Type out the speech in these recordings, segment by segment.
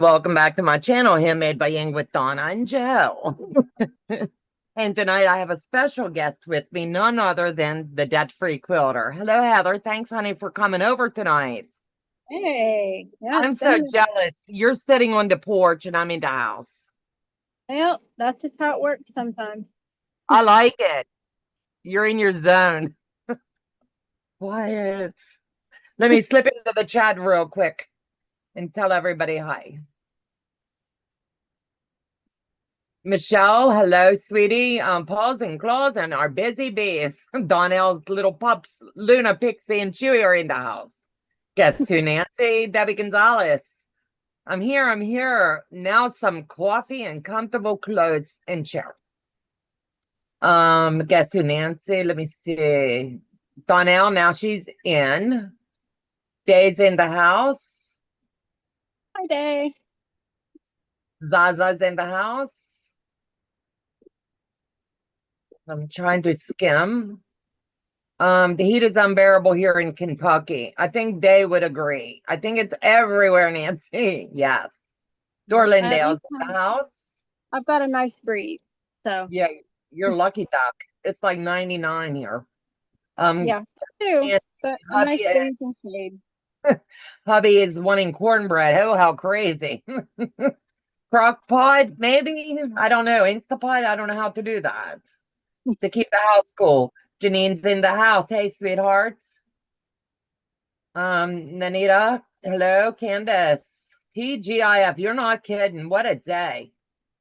Welcome back to my channel, Handmade by Ying with Donna and Joe. And tonight I have a special guest with me, none other than the debt-free quilter. Hello, Heather. Thanks, honey, for coming over tonight. Hey, yeah, I'm it's been a so minute. jealous. You're sitting on the porch and I'm in the house. Well, that's just how it works sometimes. I like it. You're in your zone. Quiet. Let me slip into the chat real quick and tell everybody hi. Michelle, hello, sweetie. Paws and Claws and our busy bees. Donnell's little pups, Luna, Pixie, and Chewy are in the house. Guess who, Nancy? Debbie Gonzalez. I'm here, I'm here. Now some coffee and comfortable clothes and chair. Guess who, Nancy? Let me see. Donnell, now she's in. Day's in the house. Hi, Day. Zaza's in the house. I'm trying to skim. The heat is unbearable here in Kentucky. I think they would agree. I think it's everywhere, Nancy. Yes. At Dorlandale's least in the house. I've got a nice breeze. So, Yeah, you're lucky, Doc. It's like 99 here. yeah, too. And But a nice hubby, breeze and shade. hubby is wanting cornbread. Oh, how crazy. Crock pot, maybe? I don't know. Instapot, I don't know how to do that. To keep the house cool. Janine's in the house. Hey, sweethearts. Nanita, hello, Candace. TGIF, you're not kidding. What a day.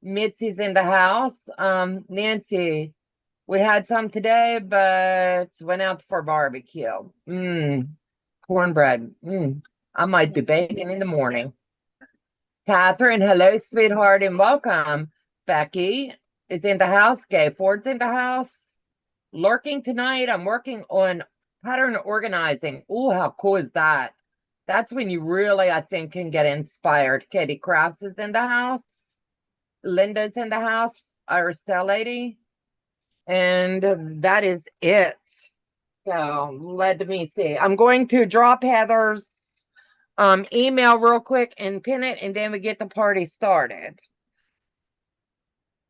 Mitzi's in the house. Nancy, we had some today, but went out for barbecue. Cornbread. I might be baking in the morning. Catherine, hello, sweetheart, and welcome. Becky is in the house. Gay Ford's in the house. Lurking tonight. I'm working on pattern organizing. Oh, how cool is that? That's when you really, I think, can get inspired. Katie Crafts is in the house. Linda's in the house, our cell lady. And that is it. So let me see. I'm going to drop Heather's email real quick and pin it, and then we get the party started.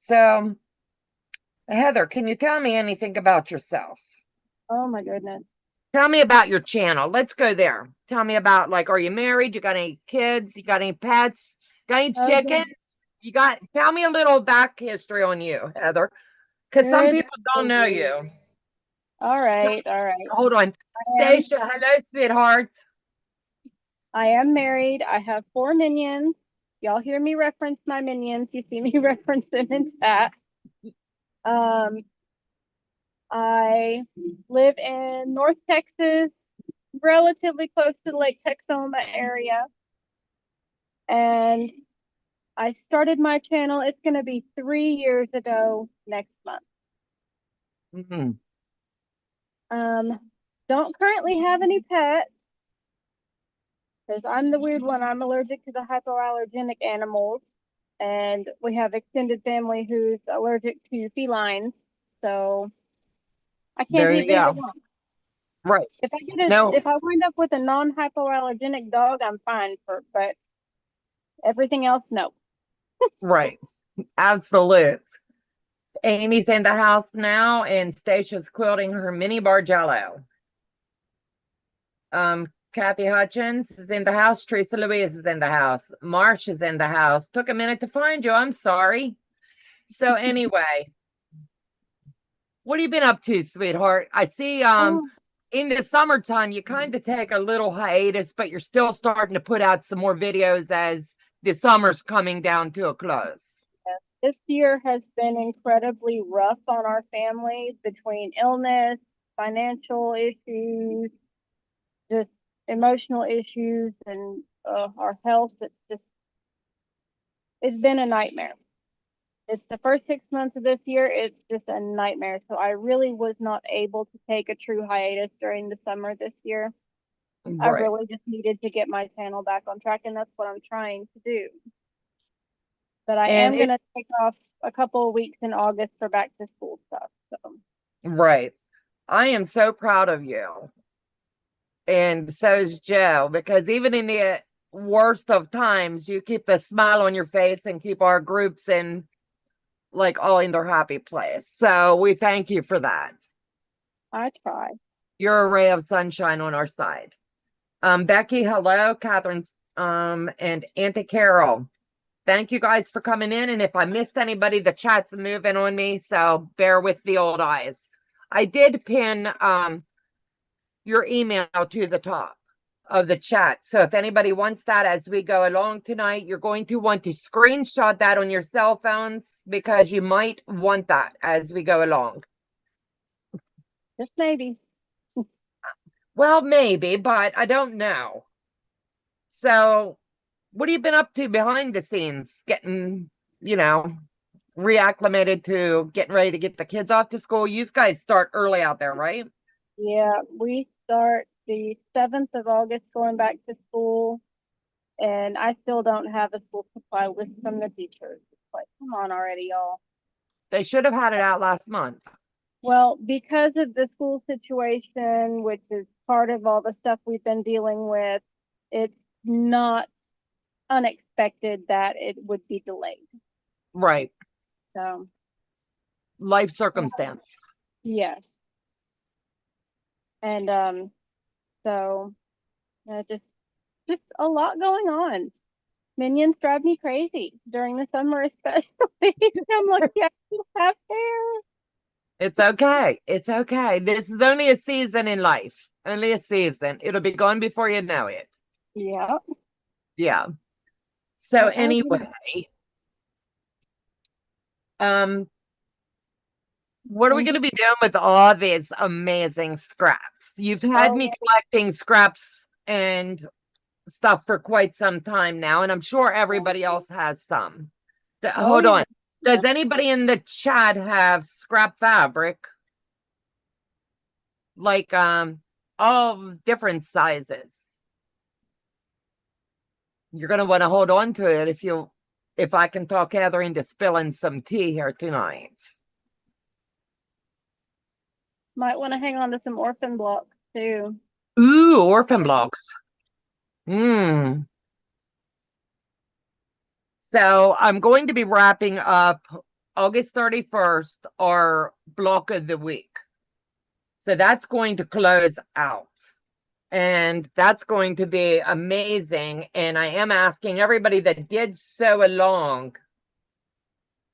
So, Heather, can you tell me anything about yourself? Oh, my goodness. Tell me about your channel. Let's go there. Tell me about, like, are you married? You got any kids? You got any pets? Got any Oh, chickens? Tell me a little back history on you, Heather, because some good. people don't know you. All right, all right. Hold on. Stacia, hello, sweetheart. I am married. I have 4 minions. Y'all hear me reference my minions. You see me reference them in chat. I live in North Texas, relatively close to the Lake Texoma area. And I started my channel. It's going to be 3 years ago next month. Don't currently have any pets because I'm the weird one. I'm allergic to the hypoallergenic animals, and we have extended family who's allergic to felines. So I can't There do you either go. one. Right. If I wind up with a non-hypoallergenic dog, I'm fine but everything else, no. Right. Absolute. Amy's in the house now, and Stacia's quilting her mini Bargello. Kathy Hutchins is in the house. Teresa Louise is in the house. Marsh is in the house. Took a minute to find you. I'm sorry. So anyway, what have you been up to, sweetheart? I see in the summertime you kind of take a little hiatus, but you're still starting to put out some more videos as the summer's coming down to a close. This year has been incredibly rough on our family between illness, financial issues, just emotional issues, and our health. It's been a nightmare. It's the first 6 months of this year. It's just a nightmare. So I really was not able to take a true hiatus during the summer this year. Right. I really just needed to get my channel back on track, and that's what I'm trying to do. But I am going to take off a couple of weeks in August for back to school stuff. So. Right. I am so proud of you. And so is Joe, because even in the worst of times, you keep the smile on your face and keep our groups in like all in their happy place. So we thank you for that. I try. You're a ray of sunshine on our side. Becky, hello, Catherine, and Auntie Carol. Thank you guys for coming in. And if I missed anybody, the chat's moving on me, so bear with the old eyes. I did pin your email to the top of the chat. So if anybody wants that as we go along tonight, you're going to want to screenshot that on your cell phones because you might want that as we go along. Just maybe. Well, maybe, but I don't know. So what have you been up to behind the scenes? Getting, reacclimated to getting ready to get the kids off to school. You guys start early out there, right? Yeah, we start the 7th of August going back to school, and I still don't have a school supply list from the teachers. It's like, come on already, y'all. They should have had it out last month. Well, because of the school situation, which is part of all the stuff we've been dealing with, it's not unexpected that it would be delayed. Right. So, life circumstance. yes. And so just a lot going on. Minions drive me crazy during the summer, especially. I'm like, yeah, you have hair. It's okay. It's okay. This is only a season in life. Only a season. It'll be gone before you know it. Yeah. Yeah. So anyway, what are we going to be doing with all these amazing scraps? You've had me collecting scraps and stuff for quite some time now, and I'm sure everybody else has some. Hold on. Does anybody in the chat have scrap fabric? Like all different sizes. You're gonna want to hold on to it if I can talk Heather into spilling some tea here tonight. Might want to hang on to some orphan blocks too. Ooh, orphan blocks. So I'm going to be wrapping up August 31st, our block of the week. So that's going to close out. And that's going to be amazing. And I am asking everybody that did sew along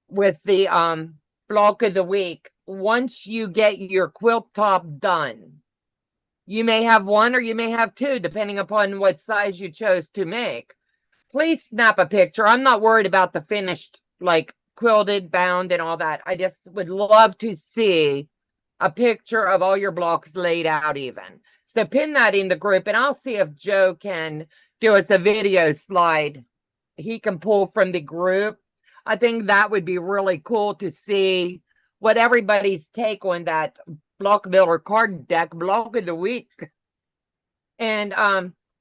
with the block of the week, once you get your quilt top done, you may have one or you may have two, depending upon what size you chose to make. Please snap a picture. I'm not worried about the finished, like quilted, bound, and all that. I just would love to see a picture of all your blocks laid out even. So pin that in the group, and I'll see if Joe can do us a video slide he can pull from the group. I think that would be really cool to see what everybody's take on that block builder card deck block of the week. And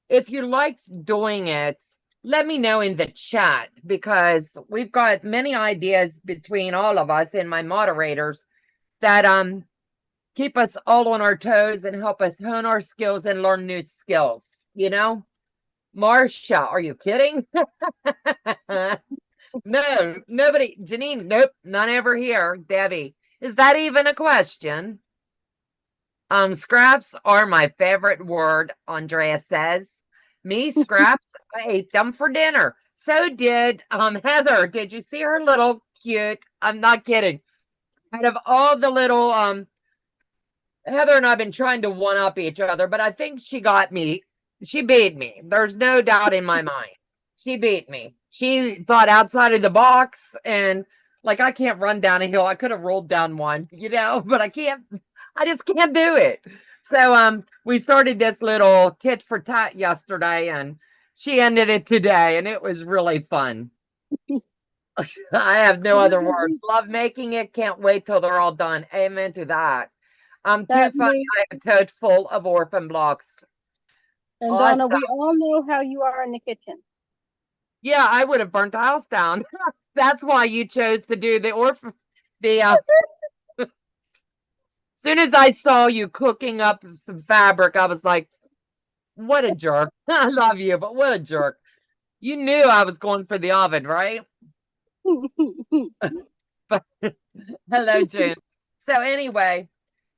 if you liked doing it, let me know in the chat, because we've got many ideas between all of us and my moderators that keep us all on our toes and help us hone our skills and learn new skills. Marcia, are you kidding? No, nobody. Janine, nope, none ever here. Debbie, is that even a question? Scraps are my favorite word, Andrea says. Me, scraps, I ate them for dinner. So did Heather. Did you see her little cute? I'm not kidding. Out of all the little Heather and I've been trying to one up each other, but I think she got me. She beat me. There's no doubt in my mind. She beat me. She thought outside of the box, and like, I can't run down a hill. I could have rolled down one, but I can't. I just can't do it. So we started this little tit for tat yesterday, and she ended it today, and it was really fun. I have no other words. Love making it. Can't wait till they're all done. Amen to that. Too funny. I have a tote full of orphan blocks. And Donna, we all know how you are in the kitchen. Yeah, I would have burnt the house down. That's why you chose to do the orphan. As soon as I saw you cooking up some fabric, I was like, what a jerk. I love you, but what a jerk. You knew I was going for the oven, right? Hello, June. So anyway,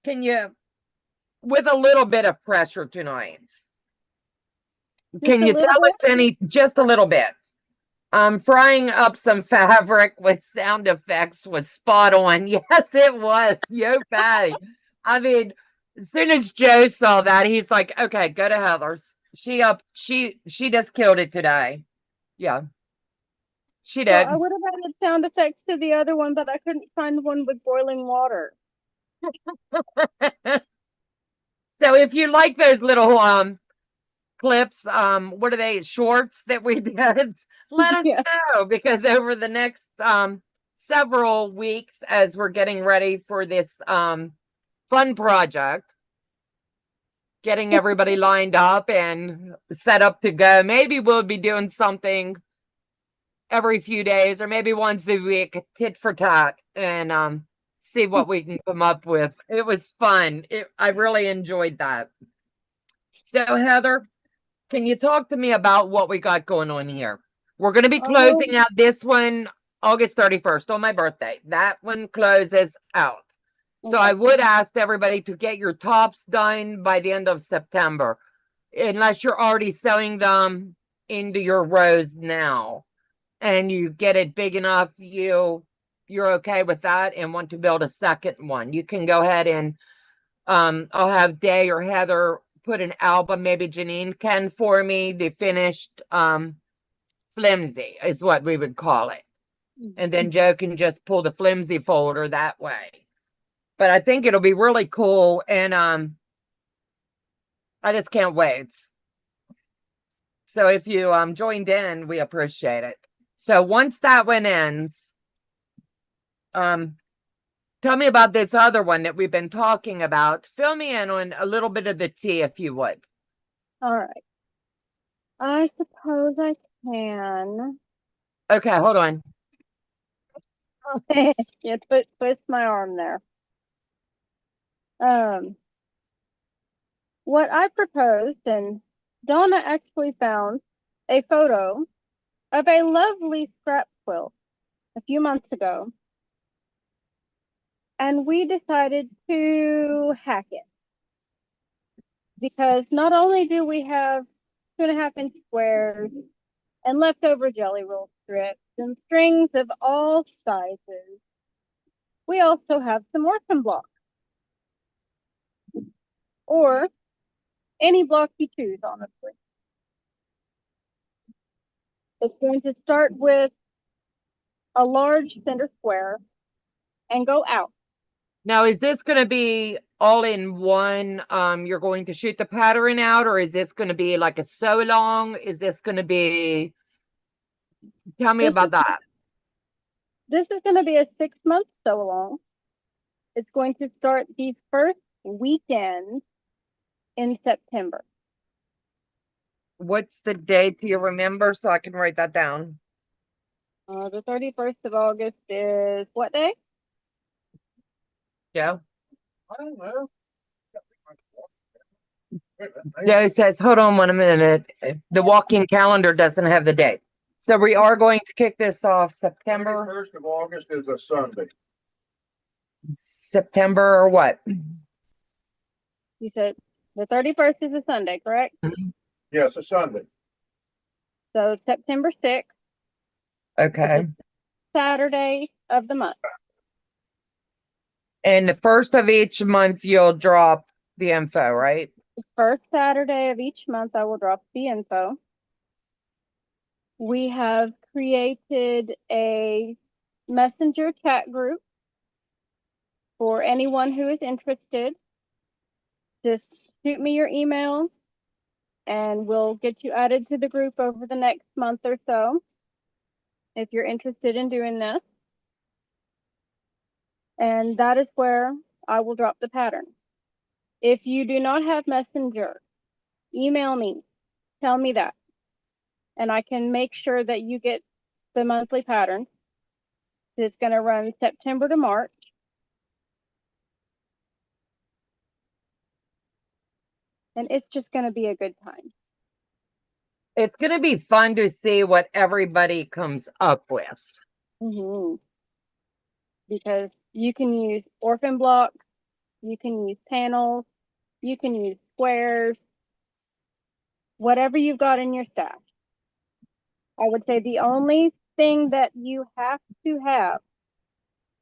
can you, with a little bit of pressure tonight, Just can a you little tell bit. us just a little bit? Frying up some fabric with sound effects was spot on. Yes, it was. Yo, Patty. I mean, as soon as Joe saw that, he's like, okay, go to Heather's. She just killed it today. Yeah, she Well, I did. would have added sound effects to the other one, but I couldn't find one with boiling water. So if you like those little clips, what are they, shorts that we did, let us Yeah. know, because over the next several weeks, as we're getting ready for this fun project, getting everybody lined up and set up to go, maybe we'll be doing something every few days, or maybe once a week, tit for tat, and see what we can come up with. It was fun. I really enjoyed that. So Heather, can you talk to me about what we got going on here? We're going to be Oh, closing out this one August 31st on my birthday. That one closes out. So okay. I would ask everybody to get your tops done by the end of September, unless you're already sewing them into your rows now and you get it big enough, you're okay with that and want to build a second one. You can go ahead and I'll have Day or Heather put an album, maybe Janine can, for me, the finished flimsy is what we would call it. And then Joe can just pull the flimsy folder that way. But I think it'll be really cool, and I just can't wait. So if you joined in, we appreciate it. So once that one ends, um tell me about this other one that we've been talking about. Fill me in on a little bit of the tea, if you would. All right. I suppose I can. Okay, hold on. Yeah, twist my arm there. Um, what I proposed, and Donna actually found a photo of a lovely scrap quilt a few months ago, and we decided to hack it because not only do we have 2.5-inch squares and leftover jelly roll strips and strings of all sizes, we also have some orphan blocks, or any block you choose, honestly. It's going to start with a large center square and go out. Now, is this going to be all in one? You're going to shoot the pattern out, or is this going to be like a sew along? Is this going to be, tell me This about is that. this is going to be a 6-month sew along. It's going to start the first weekend in September. What's the date? Do you remember, so I can write that down? The 31st of August is what day? Joe? I don't know. Joe says, hold on 1 minute. The walking calendar doesn't have the date. So we are going to kick this off September. 1st of August is a Sunday. September or what? You said the 31st is a Sunday, correct? Yes, a Sunday. So September 6th, Okay. Saturday of the month. And the first of each month, you'll drop the info, right? The first Saturday of each month, I will drop the info. We have created a messenger chat group for anyone who is interested. Just shoot me your email and we'll get you added to the group over the next month or so if you're interested in doing this. And that is where I will drop the pattern. If you do not have Messenger, email me, tell me that, and I can make sure that you get the monthly pattern. It's going to run September to March. And it's just going to be a good time. It's going to be fun to see what everybody comes up with. Mm-hmm. Because you can use orphan blocks, you can use panels, you can use squares, whatever you've got in your stash. I would say the only thing that you have to have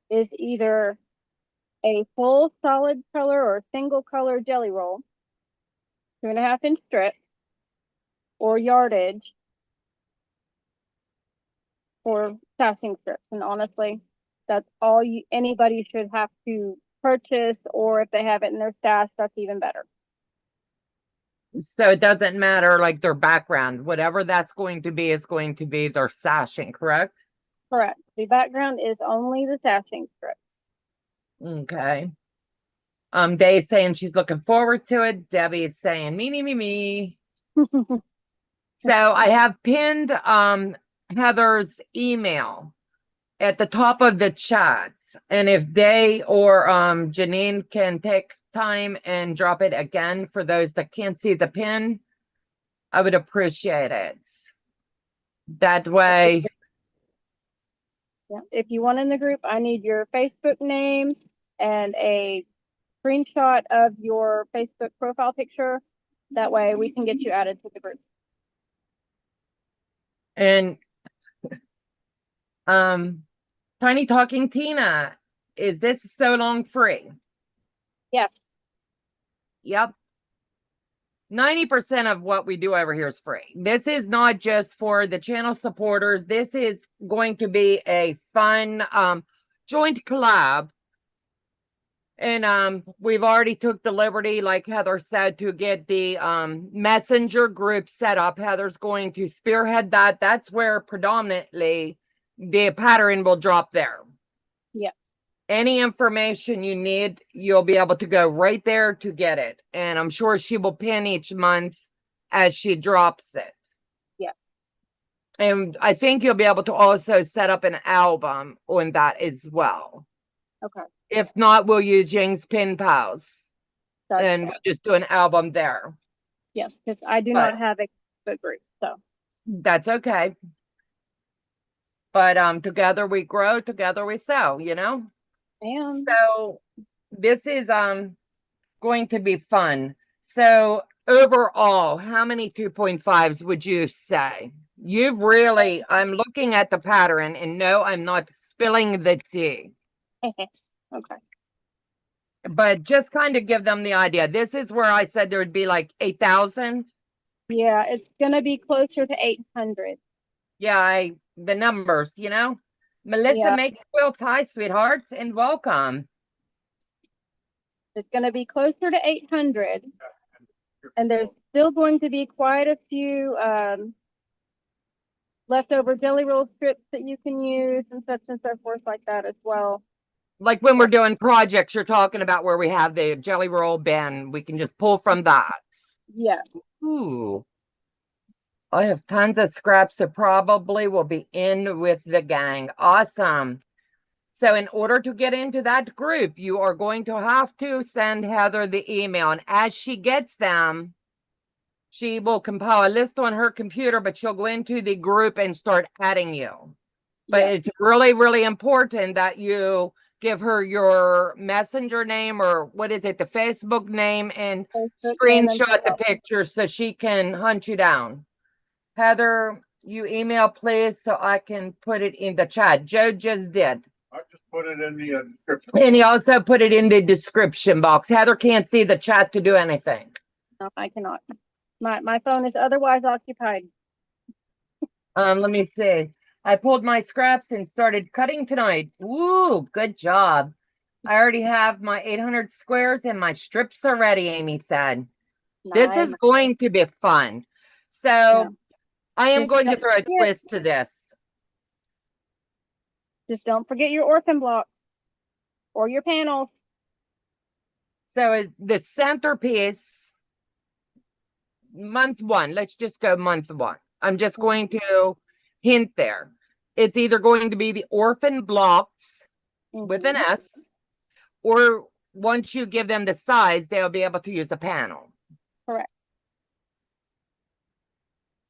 is either a full solid color or single color jelly roll, 2.5-inch strips, or yardage for stashing strips. And honestly, that's all anybody should have to purchase, or if they have it in their stash, that's even better. So it doesn't matter like their background, whatever that's going to be is going to be their sashing, correct? Correct. The background is only the stashing strip. Okay. Day's saying she's looking forward to it. Debbie is saying me. So I have pinned Heather's email at the top of the chat. And if Day or Janine can take time and drop it again for those that can't see the pin, I would appreciate it. That way. Yeah. If you want in the group, I need your Facebook name and a screenshot of your Facebook profile picture. That way we can get you added to the group. And Tiny Talking Tina, is this so long free? Yes. Yep. 90% of what we do over here is free. This is not just for the channel supporters. This is going to be a fun joint collab. And we've already took the liberty, like Heather said, to get the messenger group set up. Heather's going to spearhead that. That's where predominantly the pattern will drop there. Yeah. Any information you need, you'll be able to go right there to get it. And I'm sure she will pin each month as she drops it. Yeah. And I think you'll be able to also set up an album on that as well. Okay. If not, we'll use Ying's Pin Pals. That's And fair. we'll just do an album there. Yes, because I do not have a Facebook group. So That's okay. But together we grow, together we sew, you know? and So this is going to be fun. So overall, how many 2.5s would you say? You've really, I'm looking at the pattern and no, I'm not spilling the tea. okay. But just kind of give them the idea. This is where I said there would be like 8,000. Yeah, it's gonna be closer to 800. Yeah, the numbers, you know. Melissa Yeah. makes quilts. Hi, sweethearts, and welcome. It's gonna be closer to 800, and there's still going to be quite a few leftover jelly roll strips that you can use and such and so forth like that as well. Like when we're doing projects, you're talking about where we have the jelly roll bin. We can just pull from that. Yeah. Ooh. I have tons of scraps that probably will be in with the gang. Awesome. So in order to get into that group, you are going to have to send Heather the email. And as she gets them, she will compile a list on her computer, but she'll go into the group and start adding you. But Yeah. it's really, really important that you give her your messenger name, or what is it, the Facebook name, and Facebook name and screenshot the profile. picture so she can hunt you down. Heather, you email please so I can put it in the chat. Joe just did. I just put it in the description. And he also put it in the description box. Heather can't see the chat to do anything. No, I cannot. My phone is otherwise occupied. Let me see. I pulled my scraps and started cutting tonight. Ooh, good job. I already have my 800 squares and my strips already, Amy said. This Nice. is going to be fun. So Yeah. I am Just going to don't throw a forget- twist to this. Just don't forget your orphan blocks or your panels. So the centerpiece, month one, let's just go month one. I'm just going to hint there. It's either going to be the orphan blocks with an Mhm. S, or once you give them the size, they'll be able to use the panel. Correct.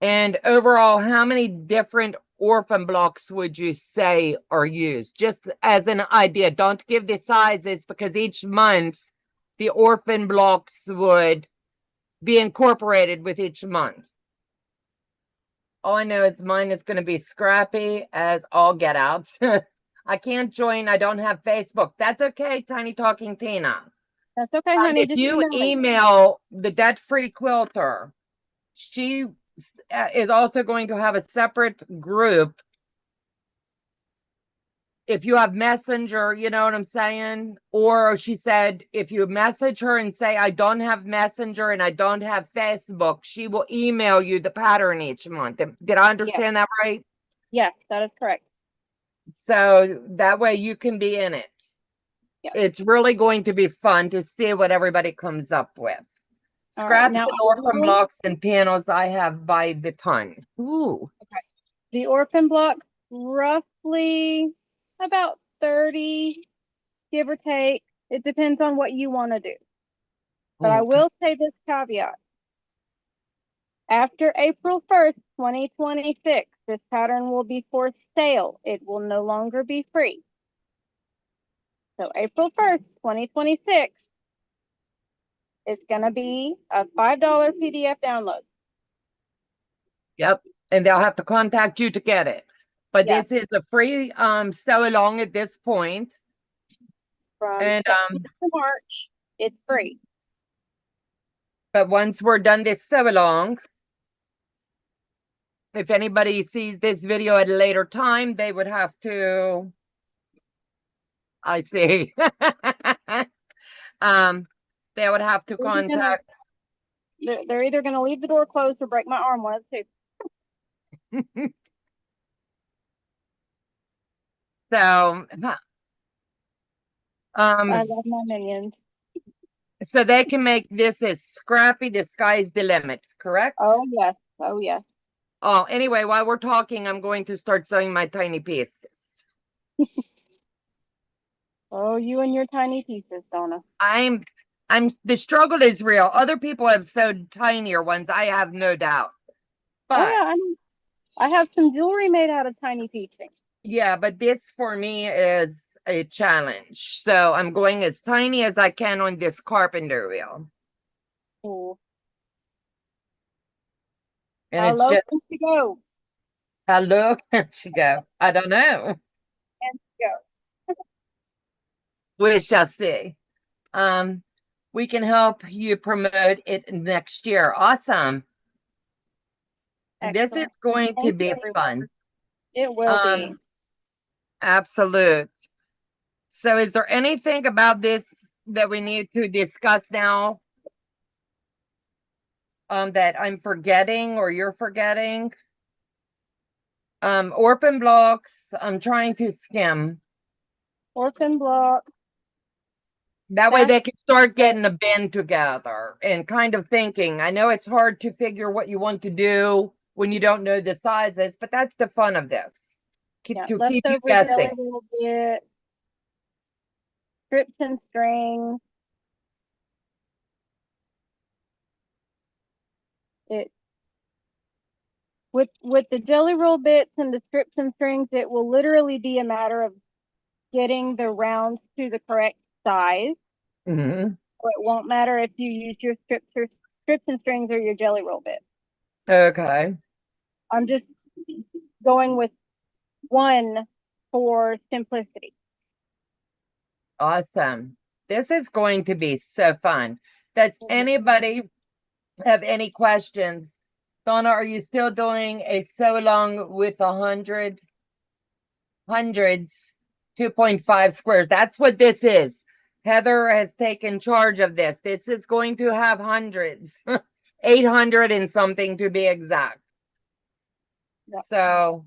And overall, how many different orphan blocks would you say are used? Just as an idea, don't give the sizes because each month the orphan blocks would be incorporated with each month. All I know is mine is going to be scrappy as all get out. I can't join. I don't have Facebook. That's okay, Tiny Talking Tina. That's okay, honey. If Just you email me. email the debt-free quilter, she is also going to have a separate group. If you have Messenger, you know what I'm saying? Or she said, if you message her and say, I don't have Messenger and I don't have Facebook, she will email you the pattern each month. Did I understand that right? Yes, that is correct. So that way you can be in it. Yeah. It's really going to be fun to see what everybody comes up with. All right, Scraps now and orphan blocks and panels I have by the ton. Ooh. Okay. The orphan block, roughly about 30, give or take. It depends on what you want to do. But I will say this caveat. After April 1st, 2026, this pattern will be for sale. It will no longer be free. So April 1st, 2026, it's going to be a $5 PDF download. Yep. And they'll have to contact you to get it. But Yeah. this is a free sew along at this point. From And September to March, it's free. but once we're done this sew along, if anybody sees this video at a later time, they would have to, I see. They would have to contact. They're either going to leave the door closed or break my arm, one of the two. So, I love my minions. so they can make this as scrappy, the sky's the limit, correct? Oh, yes. Oh, yes. Oh, anyway, while we're talking, I'm going to start sewing my tiny pieces. Oh, you and your tiny pieces, Donna. The struggle is real. Other people have sewed tinier ones, I have no doubt. But Oh, yeah, I have some jewelry made out of tiny pieces. yeah, but this for me is a challenge. So I'm going as tiny as I can on this Carpenter wheel. Cool. And How it's low just, can she go? how low can she go? I don't know. And she goes. We shall see. We can help you promote it next year. Awesome. This Excellent. is going to Thank be you, everyone. fun. It will be. Absolute. So is there anything about this that we need to discuss now? That I'm forgetting or you're forgetting? Orphan blocks, I'm trying to skim. Orphan block. That way they can start getting a bin together and kind of thinking. I know it's hard to figure what you want to do when you don't know the sizes, but that's the fun of this. To keep you guessing. A little bit. Strips and strings. It with the jelly roll bits and the strips and strings, it will literally be a matter of getting the rounds to the correct size. Mm-hmm. So it won't matter if you use your strips and strings or your jelly roll bit. Okay. I'm just going with one for simplicity. Awesome. This is going to be so fun. Does anybody have any questions? Donna, are you still doing a sew along with hundreds, 2.5 squares? That's what this is. Heather has taken charge of this. This is going to have hundreds, 800 and something to be exact. Yep. So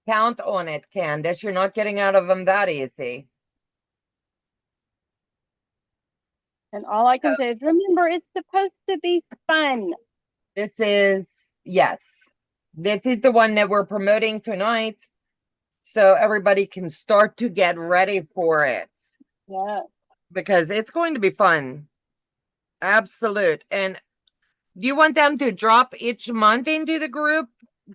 count on it, Candace. You're not getting out of them that easy. And all I can say is remember, it's supposed to be fun. This is, yes, this is the one that we're promoting tonight. So everybody can start to get ready for it. Yeah. Because it's going to be fun. Absolute. And Do you want them to drop each month into the group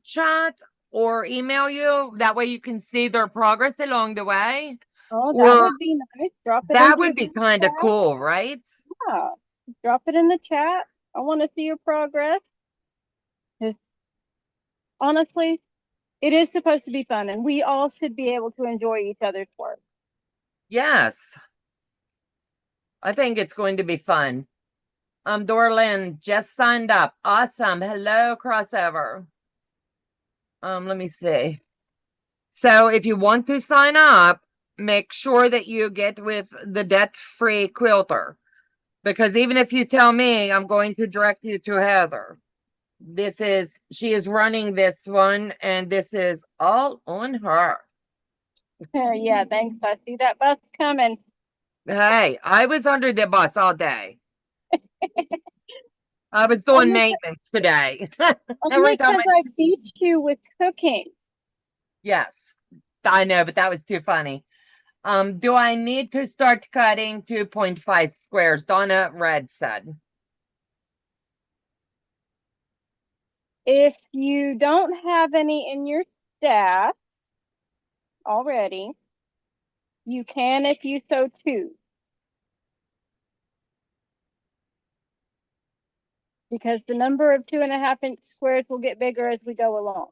chat or email you? That way you can see their progress along the way. Oh, Or that would be nice. Drop it that into would be the kind of chat. cool, right? Yeah. Drop it in the chat. I want to see your progress. 'Cause honestly, it is supposed to be fun, and we all should be able to enjoy each other's work. Yes. I think it's going to be fun. Dorlin just signed up. Awesome. Hello, crossover. Let me see. So if you want to sign up, make sure that you get with the debt-free quilter. Because even if you tell me, I'm going to direct you to Heather. She is running this one, and this is all on her. Yeah, thanks. I see that bus coming. Hey, I was under the bus all day. I was doing maintenance today. Only because I beat you with cooking. Yes, I know, but that was too funny. Do I need to start cutting 2.5 squares? Donna Red said. If you don't have any in your staff already, you can if you so choose. Because the number of 2.5-inch squares will get bigger as we go along.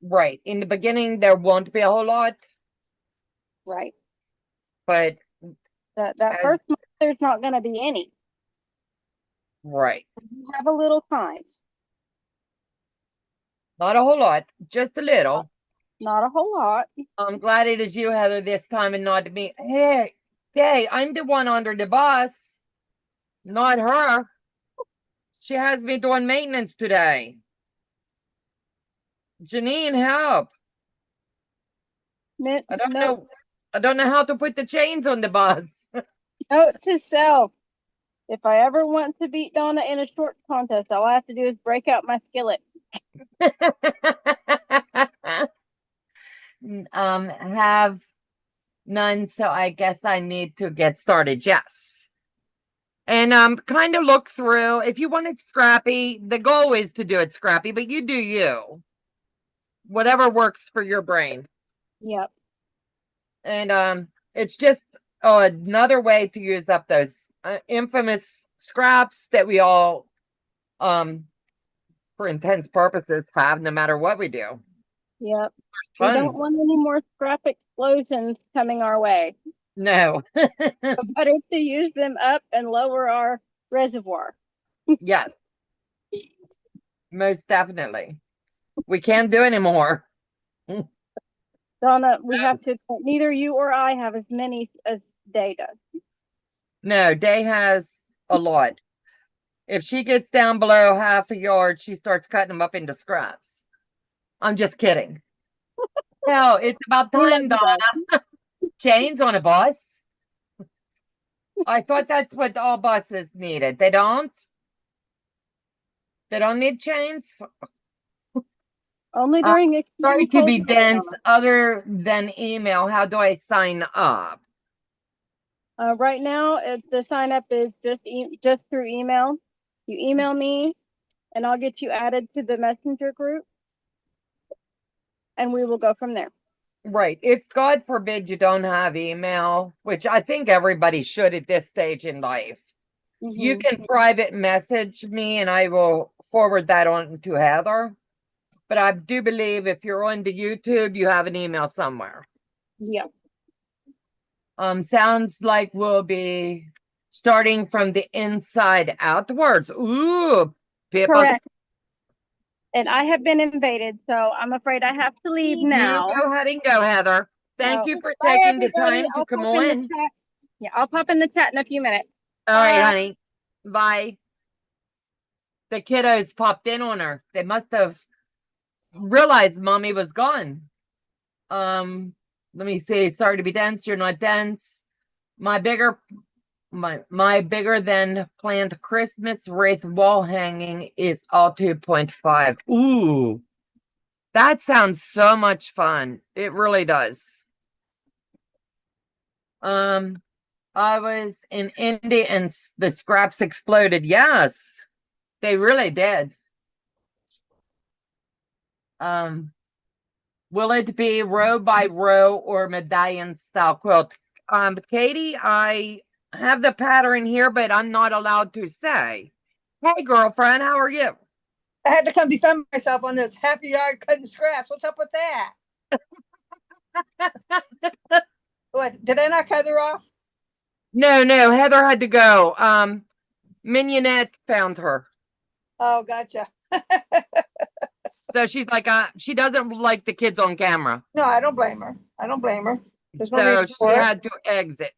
Right. In the beginning, there won't be a whole lot. Right. But that first month, there's not going to be any. Right. You have a little time. Not a whole lot, just a little. Not a whole lot. I'm glad it is you, Heather, this time and not me. Hey, I'm the one under the bus, not her. She has me doing maintenance today. Janine, help. I don't know how to put the chains on the bus. Note to self. If I ever want to beat Donna in a short contest, all I have to do is break out my skillet. Have none, so I guess I need to get started. Yes. And kind of look through. If you want it scrappy, the goal is to do it scrappy, but you do you. Whatever works for your brain. Yep. And it's just another way to use up those infamous scraps that we all for intents purposes have no matter what we do. Yep. We don't want any more scrap explosions coming our way. No. Better to use them up and lower our reservoir. Yes. Most definitely. We can't do anymore. Donna, we have to, neither you or I have as many as Day does. No, Day has a lot. If she gets down below half a yard, she starts cutting them up into scraps. I'm just kidding. No, it's about time, Donna. Chains on a bus. I thought that's what all buses needed. They don't? They don't need chains? Only during sorry to be dense. Other than email, how do I sign up? Right now, the sign up is just through email. You email me, and I'll get you added to the messenger group, and we will go from there. Right. If God forbid you don't have email, which I think everybody should at this stage in life, you can private message me and I will forward that on to Heather. But I do believe if you're on the YouTube, you have an email somewhere. Yeah. Sounds like we'll be starting from the inside outwards. Ooh, people. Correct. And I have been invaded, so I'm afraid I have to leave now. You go ahead and go, Heather. Thank you for bye, taking the everybody. time to I'll come pop in the on. chat. Yeah, I'll pop in the chat in a few minutes. All right, honey. Bye. The kiddos popped in on her. They must have realized mommy was gone. Let me see. Sorry to be dense. You're not dense. My bigger than planned Christmas wreath wall hanging is all 2.5. Ooh, that sounds so much fun. It really does. I was in India and the scraps exploded. Yes. They really did. Will it be row by row or medallion style quilt? Katie, I have the pattern here, but I'm not allowed to say. Hey, girlfriend, how are you? I had to come defend myself on this half a yard cutting scraps. What's up with that? What, did I not cut her off? No, Heather had to go. Mignonette found her. Oh, gotcha. So she's like, she doesn't like the kids on camera. No, I don't blame her. I don't blame her. There's no So reason she for it. had to exit.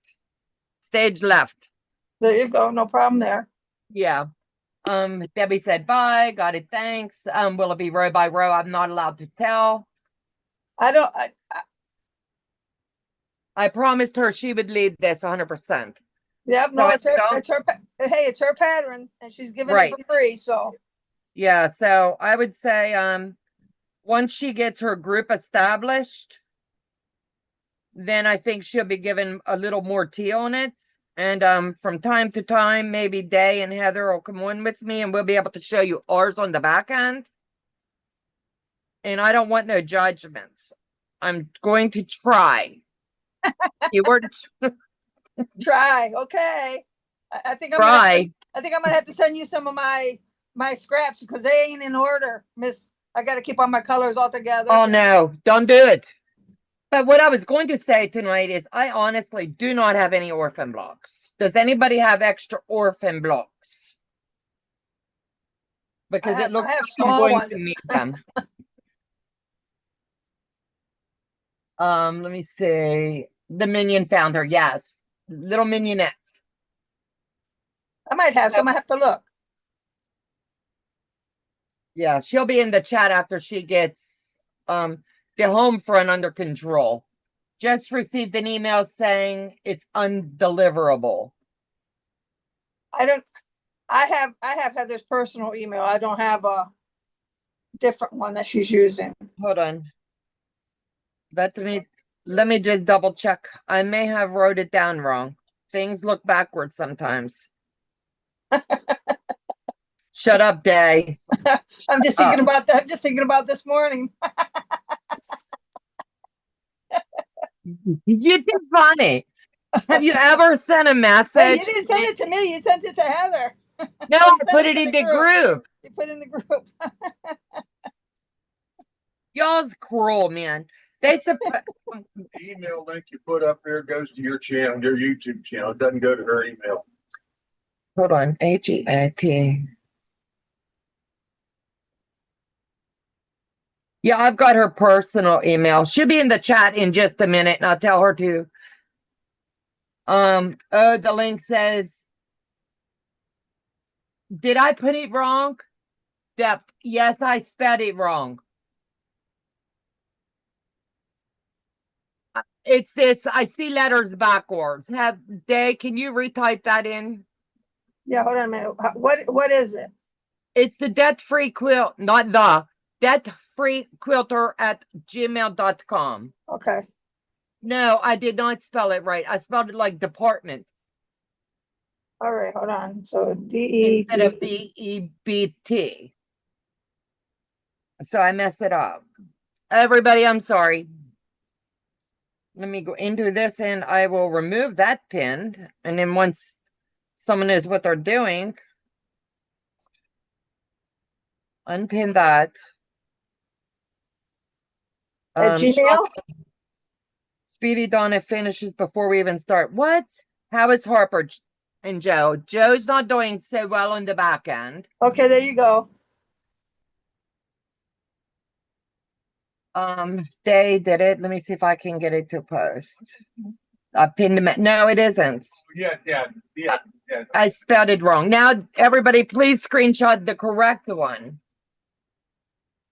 Stage left. There you go. No problem there. Yeah. Debbie said bye. Got it. Thanks. Will it be row by row? I'm not allowed to tell. I promised her she would lead this 100%. Yeah, So no, I it's her, don't- it's her, hey, it's her pattern and she's giving Right. it for free. So Yeah, so I would say once she gets her group established, then I think she'll be given a little more tea on it. And from time to time, maybe Day and Heather will come on with me and we'll be able to show you ours on the back end. And I don't want no judgments. I'm going to try. You were try. Okay. I think I'm try. I think I'm gonna have to send you some of my scraps because they ain't in order, Miss. I gotta keep all my colors all together. Oh no, don't do it. But what I was going to say tonight is I honestly do not have any orphan blocks. Does anybody have extra orphan blocks? Because it looks I have like I'm small going ones. to need them. Let me see. The minion found her. Yes. Little minionettes. I might have some. I have to look. Yeah, she'll be in the chat after she gets the home front under control. Just received an email saying it's undeliverable. I have Heather's personal email. I don't have a different one that she's using. Hold on. Let me just double check. I may have wrote it down wrong. Things look backwards sometimes. Shut up, Day. I'm just thinking about that. I'm just thinking about this morning. You did funny. Have you ever sent a Hey, message? you didn't send it to me. You sent it to Heather. No, I put it in the group. You put it in the group. Y'all's cruel, man. They The email link you put up there goes to your channel, your YouTube channel. It doesn't go to her email. Hold on. HEIT. Yeah, I've got her personal email. She'll be in the chat in just a minute, and I'll tell her to. The link says, did I put it wrong? Depth. Yes, I spelled it wrong. It's this. I see letters backwards. Can you retype that in? Yeah, hold on a minute. What is it? It's the debt-free quilt, not the debtfreequilter at gmail.com. Okay. No, I did not spell it right. I spelled it like department All right, hold on. So DE instead of DEBT. So I messed it up. Everybody, I'm sorry. Let me go into this and I will remove that pin. And then once someone knows what they're doing, unpin that. at Gmail. Speedy Donna finishes before we even start. What? How is Harper and Joe? Joe's not doing so well on the back end. Okay, there you go. They did it. Let me see if I can get it to post. I pinned them. No, it isn't. Yeah. I spelled it wrong. Now, everybody, please screenshot the correct one.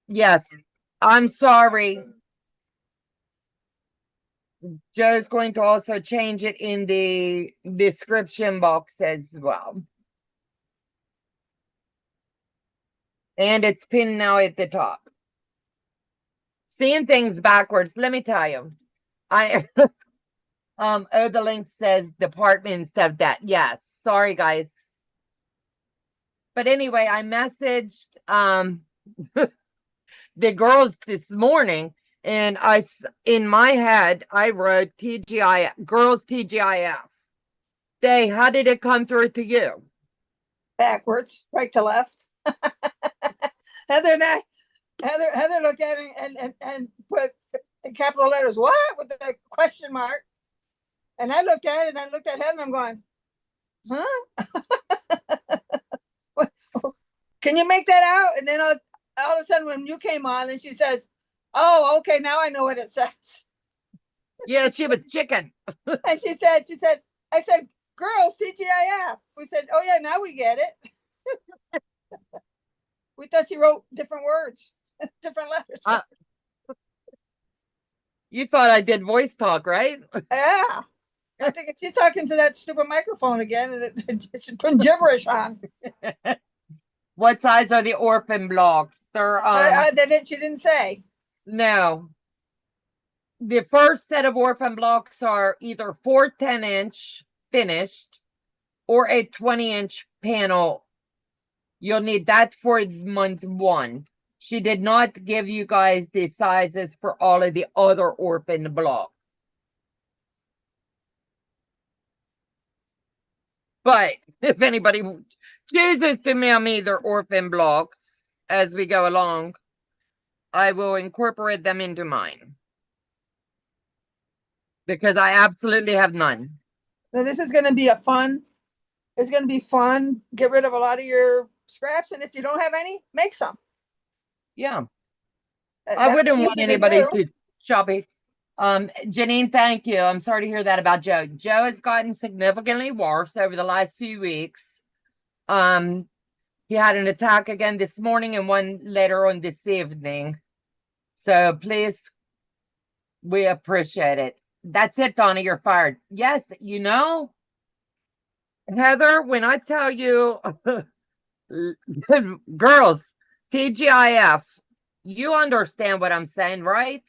Yes, I'm sorry. Joe's going to also change it in the description box as well. And it's pinned now at the top. Seeing things backwards, let me tell you. The link says department instead of that. Yes, sorry guys. But anyway, I messaged the girls this morning, and in my head I wrote TGI girls TGIF. How did it come through to you? Backwards, right to left. Heather and I, Heather looked at it and put in capital letters, what? With the question mark. And I looked at it and I looked at Heather and I'm going, huh? Can you make that out? And then all of a sudden when you came on, and she says, oh, okay, now I know what it says. Yeah, she was chicken. And she said, I said, girls, TGIF. We said, oh yeah, now we get it. We thought she wrote different words, different letters. You thought I did voice talk, right? Yeah. I think she's talking to that stupid microphone again, and it's putting gibberish on. What size are the orphan blocks? They're She didn't say. No. The first set of orphan blocks are either 4 10-inch finished or a 20-inch panel. You'll need that for month 1. She did not give you guys the sizes for all of the other orphan blocks. But if anybody chooses to mail me their orphan blocks as we go along, I will incorporate them into mine. Because I absolutely have none. So this is going to be it's going to be fun. Get rid of a lot of your scraps. And if you don't have any, make some. Yeah. That's I wouldn't want easy anybody do. to shop it. Janine, thank you. I'm sorry to hear that about Joe. Joe has gotten significantly worse over the last few weeks. He had an attack again this morning and one later on this evening. So please, we appreciate it. That's it, Donna, you're fired. Yes, you know, Heather, when I tell you, girls, TGIF, you understand what I'm saying, right?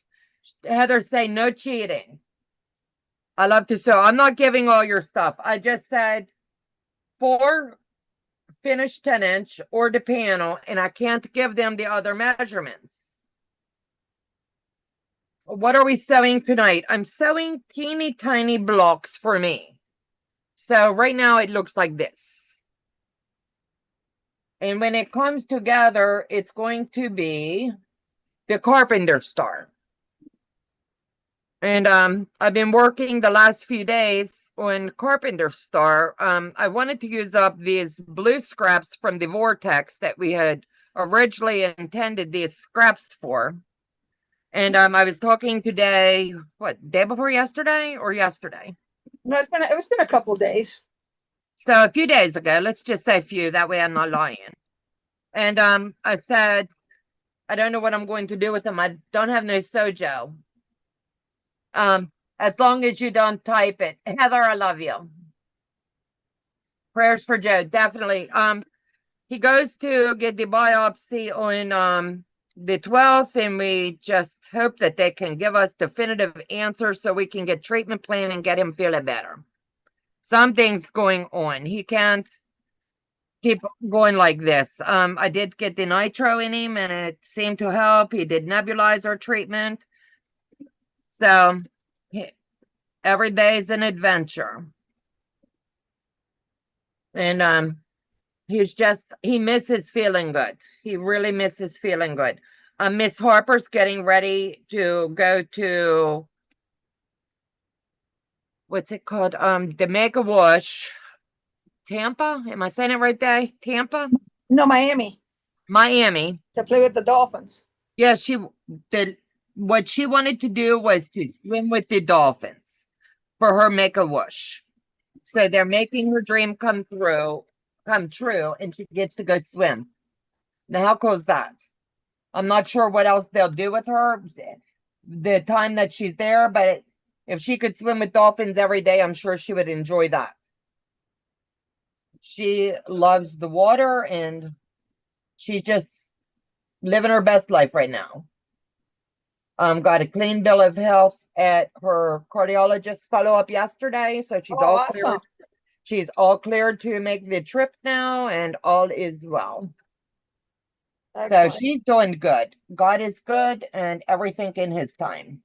Heather say no cheating. I love to sew. I'm not giving all your stuff. I just said 4 finished 10-inch or the panel, and I can't give them the other measurements. What are we sewing tonight? I'm sewing teeny tiny blocks for me. So right now it looks like this. And when it comes together, it's going to be the Carpenter star. And I've been working the last few days on Carpenter star. I wanted to use up these blue scraps from the Vortex that we had originally intended these scraps for. And I was talking today, day before yesterday or yesterday? No, it's been a couple of days. So a few days ago, let's just say a few, that way I'm not lying. And I said, I don't know what I'm going to do with them. I don't have no sojo. As long as you don't type it. Heather, I love you. Prayers for Joe, definitely. He goes to get the biopsy on the 12th, and we just hope that they can give us definitive answers so we can get treatment plan and get him feeling better. Something's going on. He can't keep going like this. I did get the nitro in him and it seemed to help. He did nebulizer treatment. So every day is an adventure. And he misses feeling good. He really misses feeling good. Miss Harper's getting ready to go to, what's it called? The Make-A-Wish, Tampa. Am I saying it right there? Tampa? No, Miami. Miami. To play with the dolphins. Yeah, what she wanted to do was to swim with the dolphins for her Make-A-Wish. So they're making her dream come true, and she gets to go swim. Now, how cool is that? I'm not sure what else they'll do with her the time that she's there, but if she could swim with dolphins every day, I'm sure she would enjoy that. She loves the water and she's just living her best life right now. Got a clean bill of health at her cardiologist follow-up yesterday, so she's all cleared. She's all cleared to make the trip now, and all is well. So Excellent. she's doing good. God is good, and everything in his time.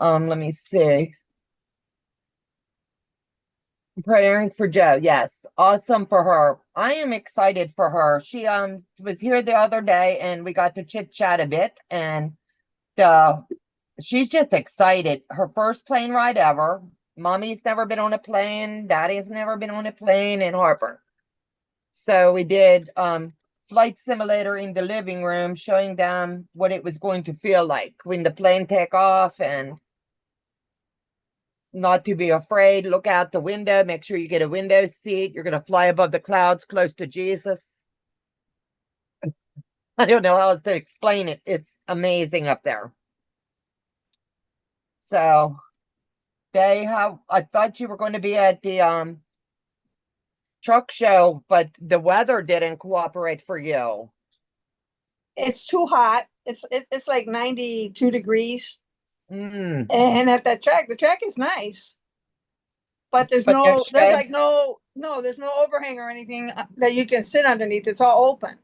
Let me see. Praying for Joe. Yes, awesome for her. I am excited for her. She was here the other day, and we got to chit chat a bit, and she's just excited. Her first plane ride ever. Mommy's never been on a plane. Daddy's never been on a plane, and Harper. So we did flight simulator in the living room, showing them what it was going to feel like when the plane take off, and not to be afraid. Look out the window. Make sure you get a window seat. You're going to fly above the clouds close to Jesus. I don't know how else to explain it. It's amazing up there. So I thought you were going to be at the truck show, but the weather didn't cooperate for you. It's too hot. It's like 92 degrees. Mm. And at that track, the track is nice. But there's But no, there's like there's no overhang or anything that you can sit underneath. It's all open.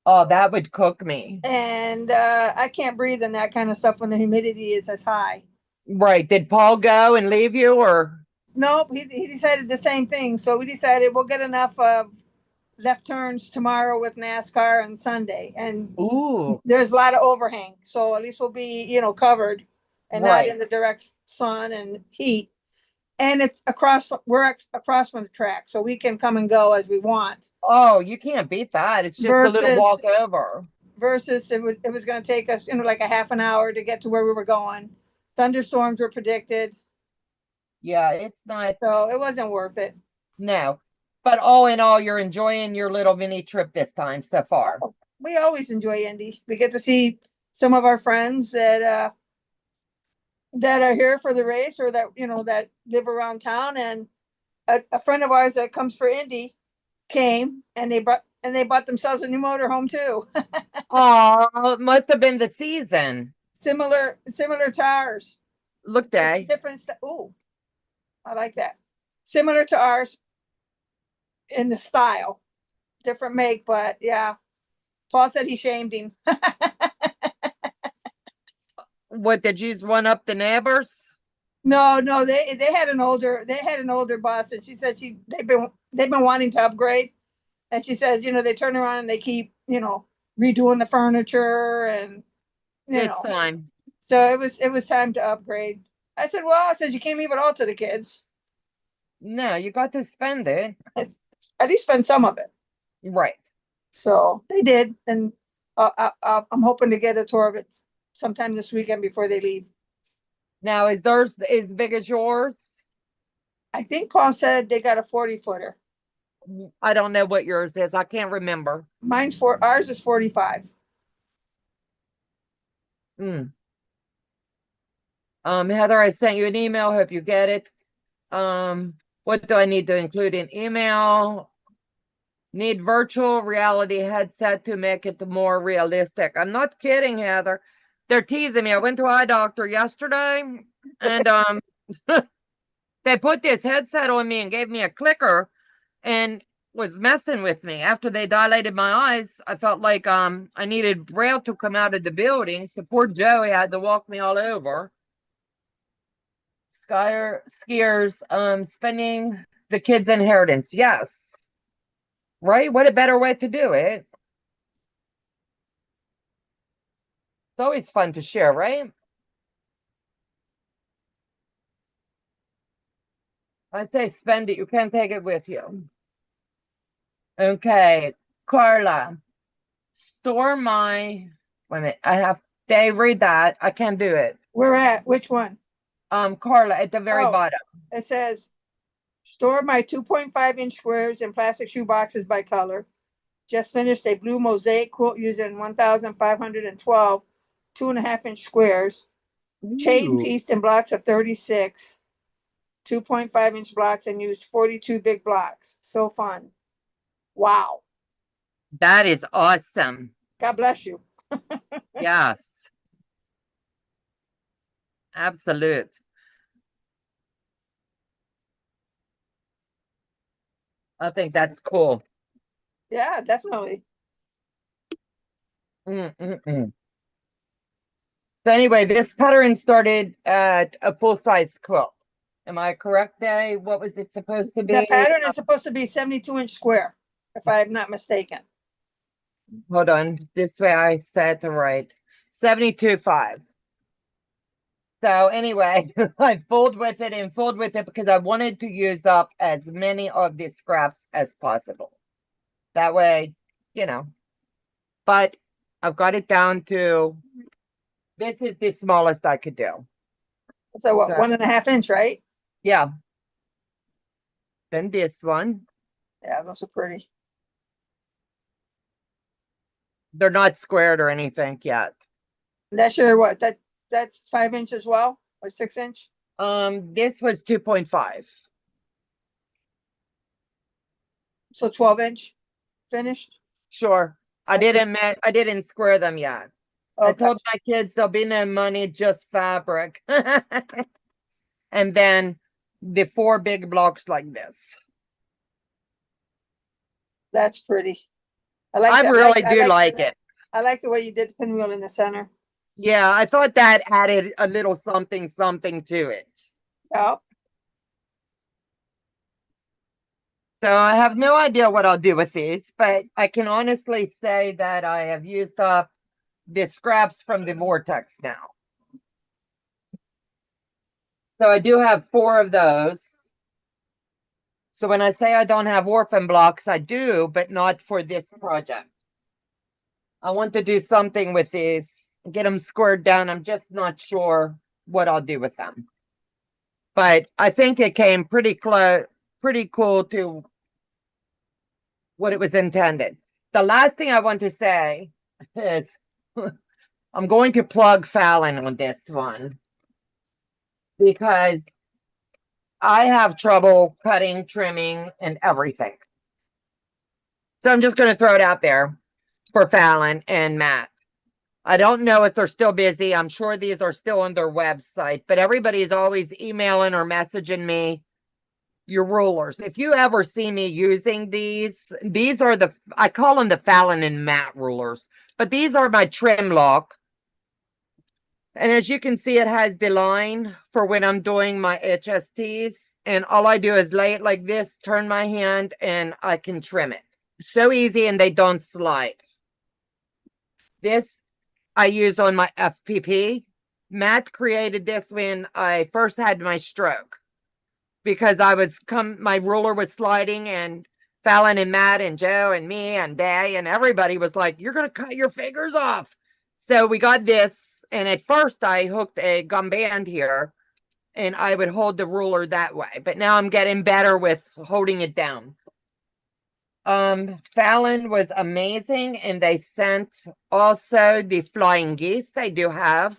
Oh, that would cook me. And I can't breathe in that kind of stuff when the humidity is as high. Right. Did Paul go and leave you, or? Nope, he decided the same thing. So we decided we'll get enough left turns tomorrow with NASCAR and Sunday. And Ooh, there's a lot of overhang. So at least we'll be, covered and not right. in the direct sun and heat. And it's we're across from the track, so we can come and go as we want. Oh, you can't beat that. It's just a little walk over. Versus it was going to take us, like a half an hour to get to where we were going. Thunderstorms were predicted. Yeah, it's not. So it wasn't worth it. No. But all in all, you're enjoying your little mini trip this time so far. We always enjoy Indy. We get to see some of our friends that are here for the race, or that, that live around town. And a friend of ours that comes for Indy came, and they bought themselves a new motorhome too. Oh, it must have been the season. Similar tires. Look, Day. Different. Oh, I like that. Similar to ours in the style, different make, but yeah. Paul said he shamed him. What, did you one up the neighbors? No, they had an older bus, and she said they've been wanting to upgrade, and she says, they turn around and they keep, redoing the furniture, and It's time. So it was time to upgrade. I said, well, you can't leave it all to the kids. No, you got to spend it. At least spend some of it. Right. So they did, and I'm hoping to get a tour of it sometime this weekend before they leave. Now, is theirs as big as yours? I think Paul said they got a 40-footer. I don't know what yours is. I can't remember. Ours is 45. Heather, I sent you an email. Hope you get it. What do I need to include in email? Need virtual reality headset to make it more realistic. I'm not kidding, Heather. They're teasing me. I went to eye doctor yesterday, and they put this headset on me and gave me a clicker and was messing with me. After they dilated my eyes, I felt like I needed Braille to come out of the building. So poor Joey had to walk me all over. Skiers, spending the kids' inheritance. Yes. Right? What a better way to do it. It's always fun to share, right? I say spend it. You can't take it with you. Okay. Carla. Store my... Wait a minute. I have... Dave, read that. I can't do it. Where at? Which one? Carla, at the very bottom. It says, store my 2.5-inch squares in plastic shoe boxes by color. Just finished a blue mosaic quilt using 1,512 2.5-inch squares. Chain pieced in blocks of 36, 2.5-inch blocks, and used 42 big blocks. So fun. Wow. That is awesome. God bless you. Yes. Absolute. I think that's cool. Yeah, definitely. Mm-mm-mm. So anyway, this pattern started at a full-size quilt. Am I correct, Day? What was it supposed to The be? pattern is supposed to be 72-inch square, if I'm not mistaken. Hold on. This way I said it right. 72.5. So anyway, I fold with it and fold with it because I wanted to use up as many of the scraps as possible. That way, you know. But I've got it down to, this is the smallest I could do. So what, So- 1.5 inch, right? Yeah. Then this one. Yeah, those are pretty. They're not squared or anything yet. That's your what? That's 5 inch as well, or 6 inch? This was 2.5. So 12 inch finished. Sure. I Okay. didn't square them yet. I Okay. told my kids there'll be no money, just fabric. And then the 4 big blocks like this. That's pretty. I like I that. really do I like it. I like the way you did the pinwheel in the center. Yeah, I thought that added a little something to it. Oh, So I have no idea what I'll do with these, but I can honestly say that I have used up the scraps from the vortex now. So I do have 4 of those. So when I say I don't have orphan blocks, I do, but not for this project. I want to do something with these, get them squared down. I'm just not sure what I'll do with them. But I think it came pretty close, pretty cool to what it was intended. The last thing I want to say is I'm going to plug Fallon on this one because I have trouble cutting, trimming, and everything. So I'm just going to throw it out there for Fallon and Matt. I don't know if they're still busy. I'm sure these are still on their website, but everybody is always emailing or messaging me your rulers. If you ever see me using these are I call them the Fallon and Matt rulers, but these are my trim lock. And as you can see, it has the line for when I'm doing my HSTs. And all I do is lay it like this, turn my hand, and I can trim it. So easy, and they don't slide. This I use on my FPP. Matt created this when I first had my stroke because my ruler was sliding, and Fallon and Matt and Joe and me and Day and everybody was like, you're going to cut your fingers off. So we got this. And at first I hooked a gum band here and I would hold the ruler that way, but now I'm getting better with holding it down. Fallon was amazing, and they sent also the flying geese they do have.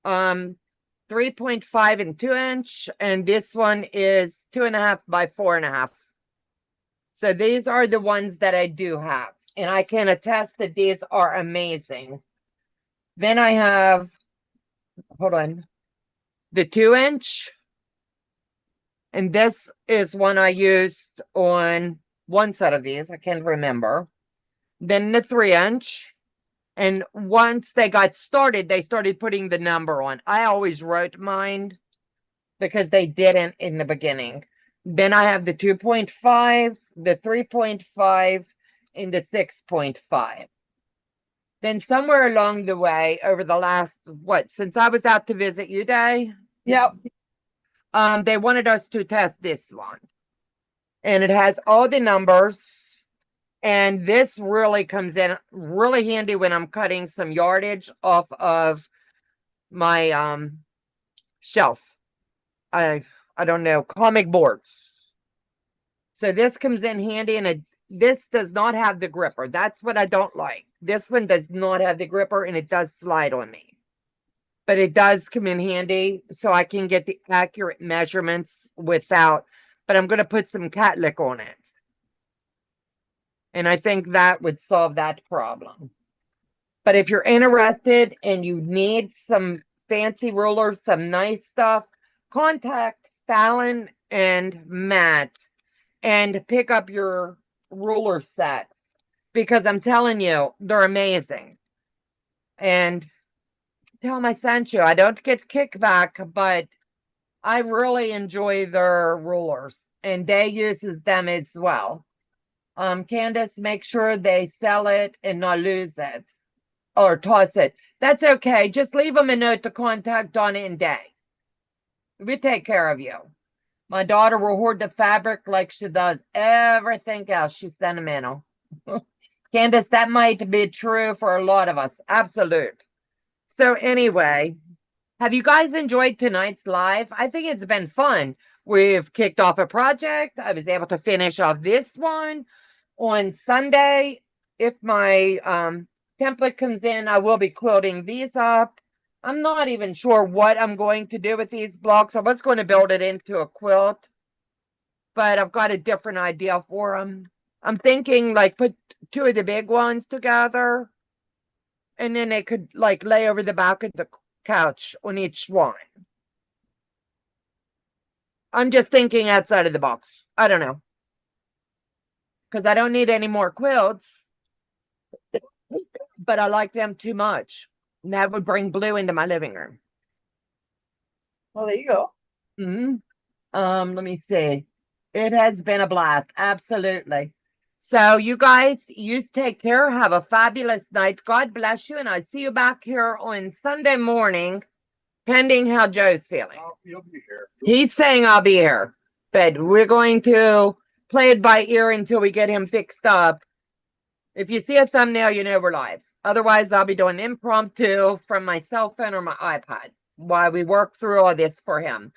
3.5 and 2 inch, and this one is 2.5 by 4.5. So these are the ones that I do have, and I can attest that these are amazing. Then I have, hold on, the 2 inch. And this is one I used on one set of these. I can't remember. Then the 3 inch. And once they got started, they started putting the number on. I always wrote mine because they didn't in the beginning. Then I have the 2.5, the 3.5, and the 6.5. Then somewhere along the way, over the last, since I was out to visit you, Day? yep. They wanted us to test this one. And it has all the numbers. And this really comes in really handy when I'm cutting some yardage off of my shelf. I don't know, comic boards. So this comes in handy, and this does not have the gripper. That's what I don't like. This one does not have the gripper, and it does slide on me. But it does come in handy, so I can get the accurate measurements without, but I'm going to put some cat lick on it. And I think that would solve that problem. But if you're interested and you need some fancy rulers, some nice stuff, contact Fallon and Matt. and pick up your ruler sets because I'm telling you, they're amazing. And tell them I sent you. I don't get kickback, but I really enjoy their rulers and they uses them as well. Candace, make sure they sell it and not lose it or toss it. That's okay. Just leave them a note to contact Donna and Day. We take care of you. My daughter will hoard the fabric like she does everything else. She's sentimental. Candace, that might be true for a lot of us. Absolute. So anyway, have you guys enjoyed tonight's live? I think it's been fun. We've kicked off a project. I was able to finish off this one on Sunday. If my template comes in, I will be quilting these up. I'm not even sure what I'm going to do with these blocks. I was going to build it into a quilt, but I've got a different idea for them. I'm thinking like put two of the big ones together and then they could like lay over the back of the couch on each one. I'm just thinking outside of the box. I don't know. Because I don't need any more quilts, but I like them too much. And that would bring blue into my living room. Well, there you go. Let me see. It has been a blast. Absolutely. So you guys, you take care. Have a fabulous night. God bless you. And I see you back here on Sunday morning, pending how Joe's feeling. Oh, you'll be here. He's saying I'll be here, but we're going to play it by ear until we get him fixed up. If you see a thumbnail, you know we're live. Otherwise, I'll be doing impromptu from my cell phone or my iPad while we work through all this for him.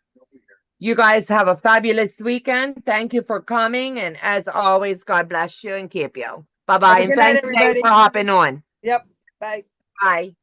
You guys have a fabulous weekend. Thank you for coming. And as always, God bless you and keep you. Bye-bye. And Good night, thanks, Dave, everybody. for hopping on. Yep. Bye. Bye.